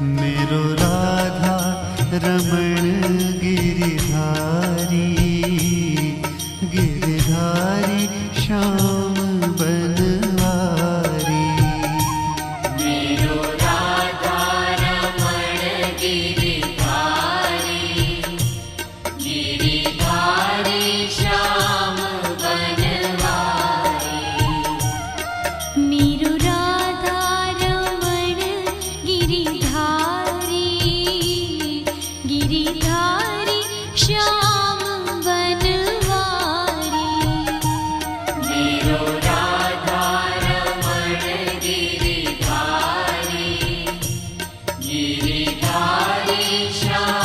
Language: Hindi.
मेरो राधा रमण गिरिधारी, गिरिधारी श्याम बनवारी। मेरो राधा रमण गिरिधारी, गिरिधारी श्याम बनवारी। मेरो राधा रमण गिरिधारी, गिरिधारी श्याम बनवारी। मेरो राधा रमण गिरिधारी, गिरिधारी श्याम